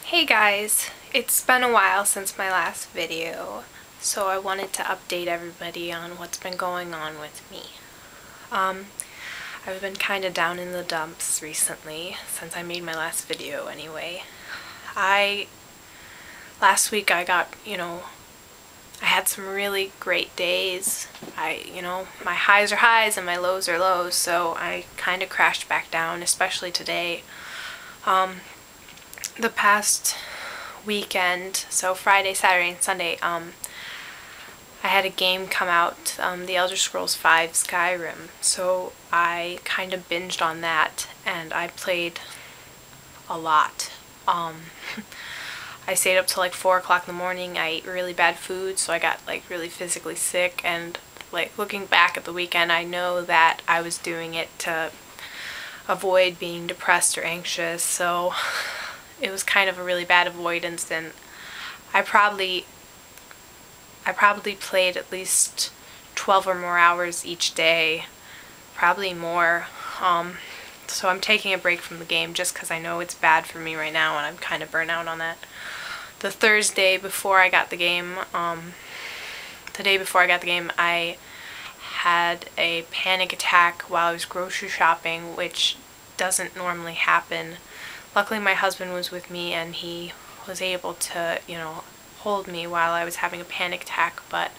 Hey guys, it's been a while since my last video, so I wanted to update everybody on what's been going on with me. I've been kind of down in the dumps recently, since I made my last video anyway. Last week I had some really great days. My highs are highs and my lows are lows, so I kind of crashed back down, especially today. The past weekend, so Friday, Saturday, and Sunday, I had a game come out, The Elder Scrolls V Skyrim, so I kind of binged on that, and I played a lot. I stayed up till like 4 o'clock in the morning. I ate really bad food, so I got like really physically sick, and like looking back at the weekend, I know that I was doing it to avoid being depressed or anxious, so it was kind of a really bad avoidance, and I probably played at least 12 or more hours each day, probably more. So I'm taking a break from the game just because I know it's bad for me right now and I'm kind of burnt out on that. The Thursday before I got the game, the day before I got the game, I had a panic attack while I was grocery shopping, which doesn't normally happen. Luckily my husband was with me and he was able to, hold me while I was having a panic attack, but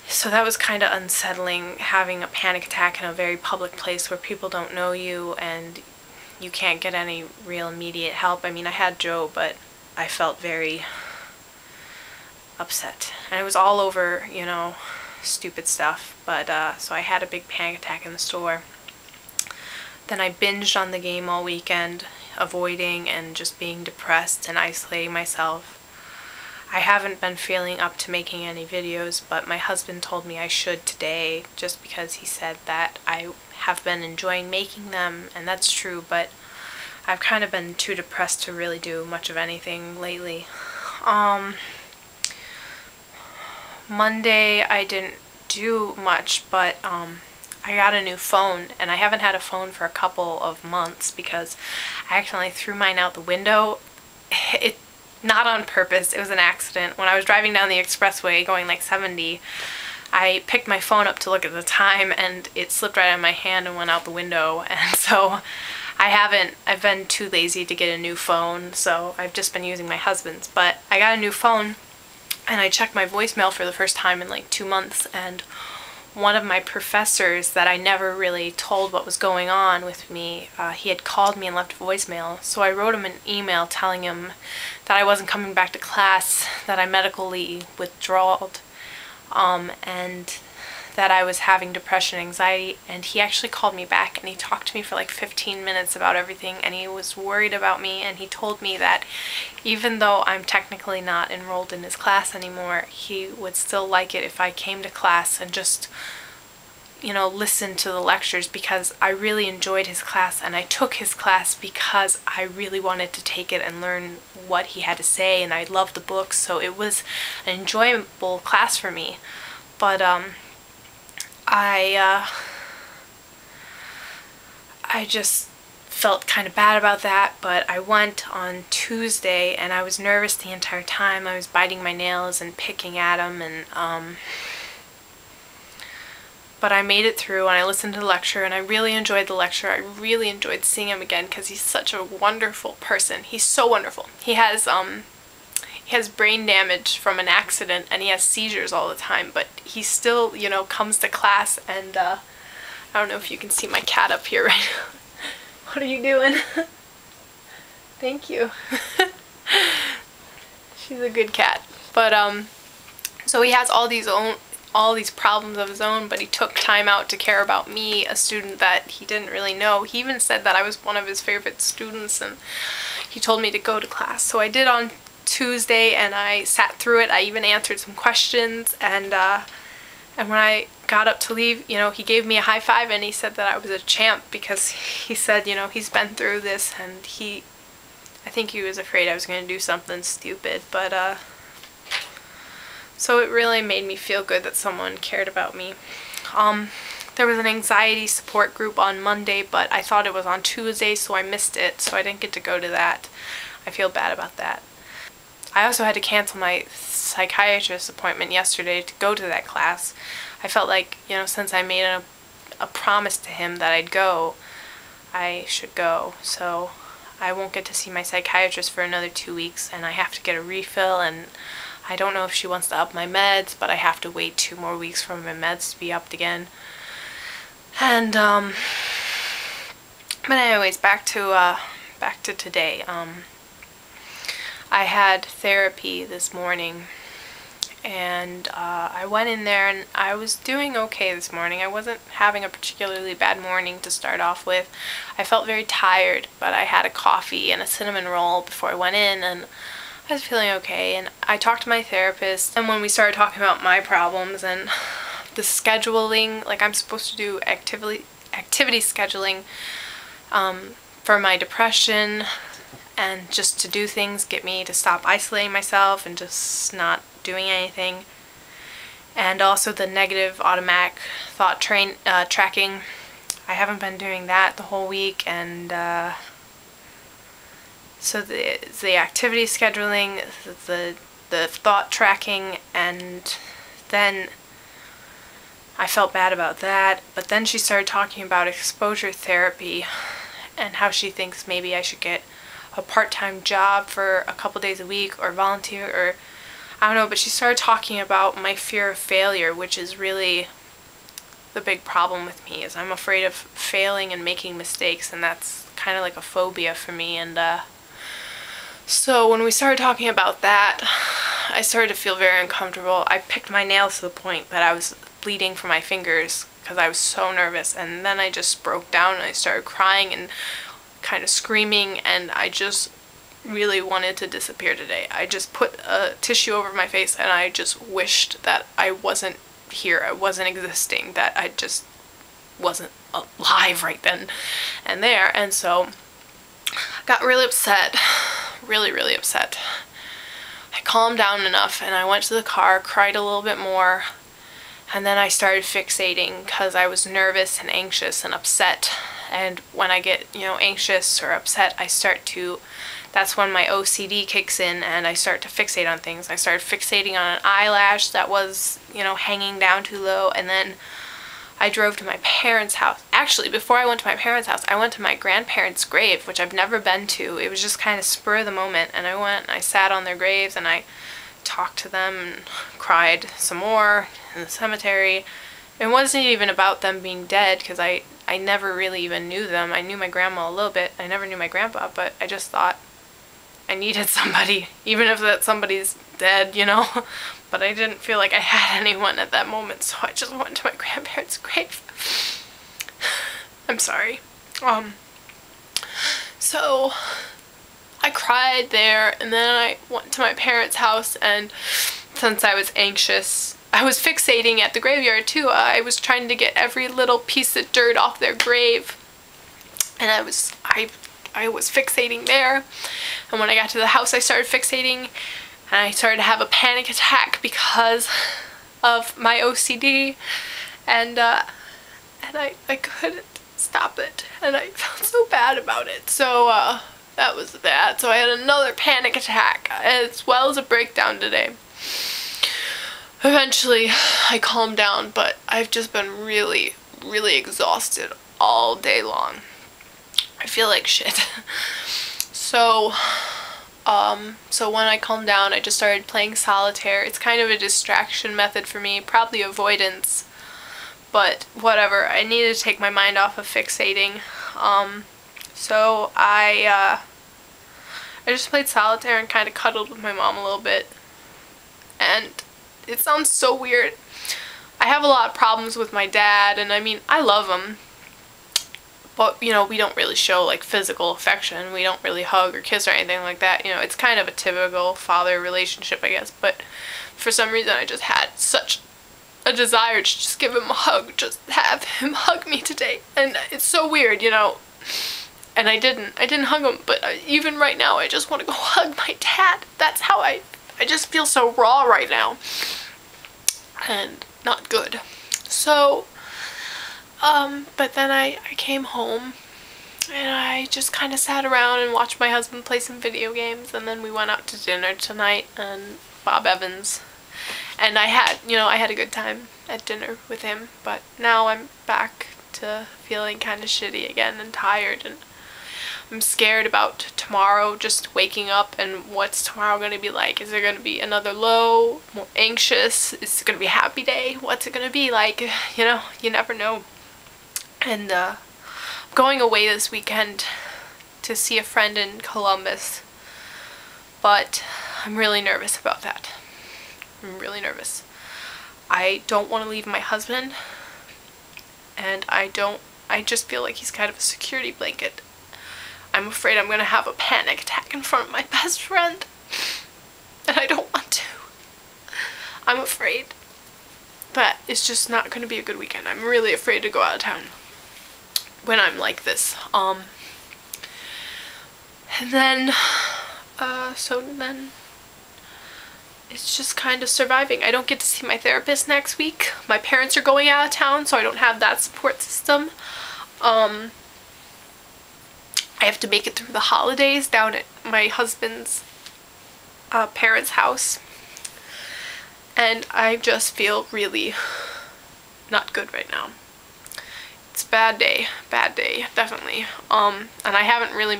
so that was kind of unsettling, having a panic attack in a very public place where people don't know you and you can't get any real immediate help. I mean, I had Joe, but I felt very upset. And it was all over, stupid stuff, but so I had a big panic attack in the store. Then I binged on the game all weekend, avoiding and just being depressed and isolating myself. I haven't been feeling up to making any videos, but my husband told me I should today just because he said that I have been enjoying making them, and that's true, but I've kind of been too depressed to really do much of anything lately. Monday I didn't do much, but I got a new phone, and I haven't had a phone for a couple of months because I accidentally threw mine out the window. Not on purpose, it was an accident. When I was driving down the expressway going like 70, I picked my phone up to look at the time and it slipped right out of my hand and went out the window, and so I've been too lazy to get a new phone, so I've just been using my husband's. But I got a new phone and I checked my voicemail for the first time in like 2 months, and one of my professors that I never really told what was going on with me, he had called me and left a voicemail, so I wrote him an email telling him that I wasn't coming back to class, that I medically withdrawed, and that I was having depression and anxiety, and he actually called me back and he talked to me for like 15 minutes about everything, and he was worried about me, and he told me that even though I'm technically not enrolled in his class anymore, he would still like it if I came to class and just listen to the lectures, because I really enjoyed his class, and I took his class because I really wanted to take it and learn what he had to say, and I loved the books, so it was an enjoyable class for me. But I just felt kind of bad about that, but I went on Tuesday and I was nervous the entire time. I was biting my nails and picking at them, and but I made it through and I listened to the lecture, and I really enjoyed the lecture. I really enjoyed seeing him again because he's such a wonderful person. He's so wonderful. He has brain damage from an accident and he has seizures all the time, but he still, comes to class, and I don't know if you can see my cat up here right now. What are you doing? Thank you. She's a good cat. But so he has all these problems of his own, but he took time out to care about me, a student that he didn't really know. He even said that I was one of his favorite students, and he told me to go to class. So I did on Tuesday, and I sat through it. I even answered some questions, and when I got up to leave, he gave me a high five, and he said that I was a champ because he said, he's been through this, and I think he was afraid I was going to do something stupid, but so it really made me feel good that someone cared about me. There was an anxiety support group on Monday, but I thought it was on Tuesday, so I missed it, so I didn't get to go to that. I feel bad about that. I also had to cancel my psychiatrist appointment yesterday to go to that class. I felt like, you know, since I made a promise to him that I'd go, I should go. So I won't get to see my psychiatrist for another 2 weeks, and I have to get a refill, and I don't know if she wants to up my meds, but I have to wait 2 more weeks for my meds to be upped again. And but anyways, back to today. I had therapy this morning, and I went in there and I was doing okay this morning. I wasn't having a particularly bad morning to start off with. I felt very tired, but I had a coffee and a cinnamon roll before I went in, and I was feeling okay. And I talked to my therapist, and when we started talking about my problems and the scheduling, like I'm supposed to do activity scheduling for my depression, and just to do things, get me to stop isolating myself and just not doing anything. And also the negative automatic thought tracking. I haven't been doing that the whole week, and so the activity scheduling, the thought tracking, and then I felt bad about that. But then she started talking about exposure therapy and how she thinks maybe I should get a part-time job for a couple days a week or volunteer, or I don't know, but she started talking about my fear of failure, which is really the big problem with me, is I'm afraid of failing and making mistakes, and that's kind of like a phobia for me. And so when we started talking about that, I started to feel very uncomfortable. I picked my nails to the point that I was bleeding from my fingers because I was so nervous, and then I just broke down and I started crying and kind of screaming, and I just really wanted to disappear today. I just put a tissue over my face and I just wished that I wasn't here, I wasn't existing, that I just wasn't alive right then and there. And so I got really upset, really upset. I calmed down enough and I went to the car, cried a little bit more, and then I started fixating because I was nervous and anxious and upset. And when I get, you know, anxious or upset, that's when my OCD kicks in and I start to fixate on things. I started fixating on an eyelash that was, you know, hanging down too low, and then I drove to my parents' house. Actually, before I went to my parents' house, I went to my grandparents' grave, which I've never been to. It was just kind of spur of the moment, and I went and I sat on their graves and I talked to them and cried some more in the cemetery. It wasn't even about them being dead, because I never really even knew them. I knew my grandma a little bit. I never knew my grandpa, but I just thought I needed somebody, even if that somebody's dead, you know. But I didn't feel like I had anyone at that moment, so I just went to my grandparents' grave. I'm sorry. So I cried there, and then I went to my parents' house, and since I was anxious, I was fixating at the graveyard too. I was trying to get every little piece of dirt off their grave, and I was fixating there. And when I got to the house, I started fixating, and I started to have a panic attack because of my OCD, and I couldn't stop it, and I felt so bad about it. So that was that. So I had another panic attack as well as a breakdown today. Eventually I calmed down, but I've just been really exhausted all day long. I feel like shit. So when I calmed down, I just started playing solitaire. It's kind of a distraction method for me, probably avoidance, but whatever. I needed to take my mind off of fixating. So I just played solitaire and kind of cuddled with my mom a little bit. And it sounds so weird. I have a lot of problems with my dad, and I mean, I love him, but, you know, we don't really show, like, physical affection. We don't really hug or kiss or anything like that. You know, it's kind of a typical father relationship, I guess, but for some reason I just had such a desire to just give him a hug, just have him hug me today, and it's so weird, you know, and I didn't hug him, but even right now I just want to go hug my dad. That's how I just feel so raw right now, and not good. So, but then I came home, And I just kind of sat around and watched my husband play some video games, and then we went out to dinner tonight and Bob Evans. And I had a good time at dinner with him, but now I'm back to feeling kind of shitty again and tired, and I'm scared about tomorrow, just waking up, and what's tomorrow going to be like? Is there going to be another low, more anxious? Is it going to be a happy day? What's it going to be like? You know, you never know. And I'm going away this weekend to see a friend in Columbus, but I'm really nervous about that. I'm really nervous. I don't want to leave my husband, and I just feel like he's kind of a security blanket. I'm afraid I'm going to have a panic attack in front of my best friend, and I don't want to. I'm afraid that it's just not going to be a good weekend. I'm really afraid to go out of town when I'm like this. And then, it's just kind of surviving. I don't get to see my therapist next week. My parents are going out of town, so I don't have that support system. I have to make it through the holidays down at my husband's parents' house. And I just feel really not good right now. It's a bad day, definitely. And I haven't really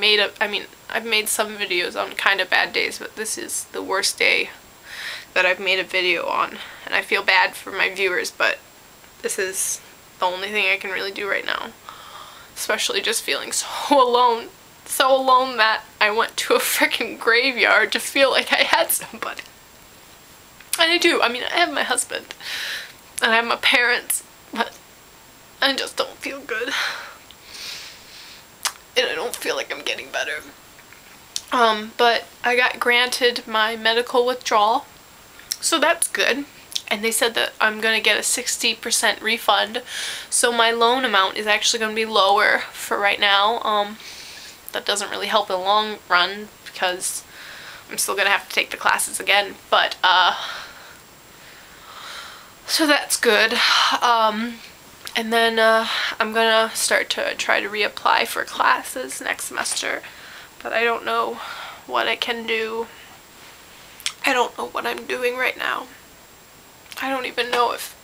I've made some videos on kind of bad days, but this is the worst day that I've made a video on. And I feel bad for my viewers, but this is the only thing I can really do right now. Especially just feeling so alone. So alone that I went to a freaking graveyard to feel like I had somebody. And I do. I mean, I have my husband. And I have my parents. But I just don't feel good. And I don't feel like I'm getting better. But I got granted my medical withdrawal. So that's good. And they said that I'm going to get a 60% refund. So my loan amount is actually going to be lower for right now. That doesn't really help in the long run because I'm still going to have to take the classes again. But, so that's good. And then I'm going to start to try to reapply for classes next semester. But I don't know what I can do. I don't know what I'm doing right now. I don't even know if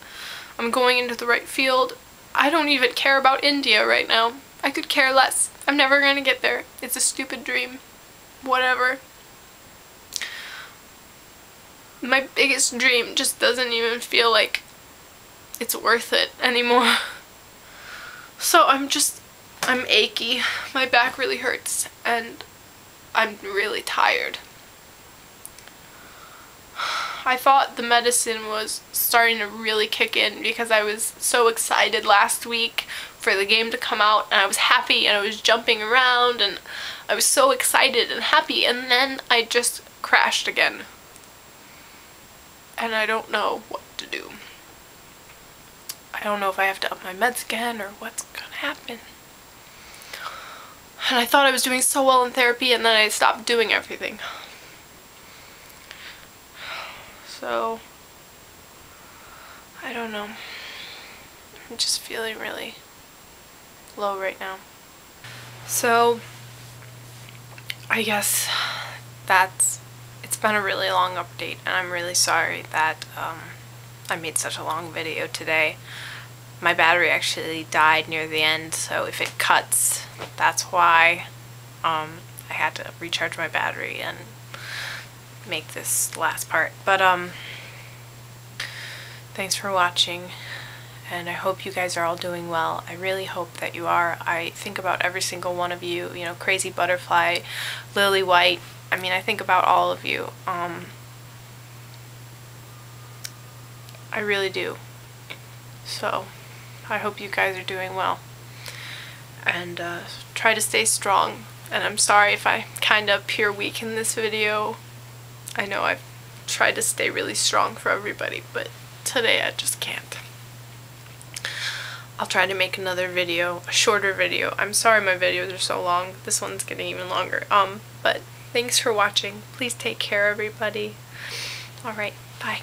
I'm going into the right field. I don't even care about India right now. I could care less. I'm never gonna get there. It's a stupid dream. Whatever. My biggest dream just doesn't even feel like it's worth it anymore. So I'm achy. My back really hurts and I'm really tired. I thought the medicine was starting to really kick in because I was so excited last week for the game to come out, and I was happy and I was jumping around and I was so excited and happy, and then I just crashed again. And I don't know what to do. I don't know if I have to up my meds again or what's gonna happen. And I thought I was doing so well in therapy, and then I stopped doing everything. So, I don't know. I'm just feeling really low right now. So, I guess it's been a really long update, and I'm really sorry that I made such a long video today. My battery actually died near the end, so if it cuts, that's why I had to recharge my battery and make this last part. But thanks for watching, and I hope you guys are all doing well. I really hope that you are. I think about every single one of you, you know, Crazy Butterfly, Lily White. I mean, I think about all of you. I really do. So I hope you guys are doing well, and try to stay strong. And I'm sorry if I kind of appear weak in this video. I know I've tried to stay really strong for everybody, but today I just can't. I'll try to make another video, a shorter video. I'm sorry my videos are so long. This one's getting even longer. But thanks for watching. Please take care, everybody. Alright, bye.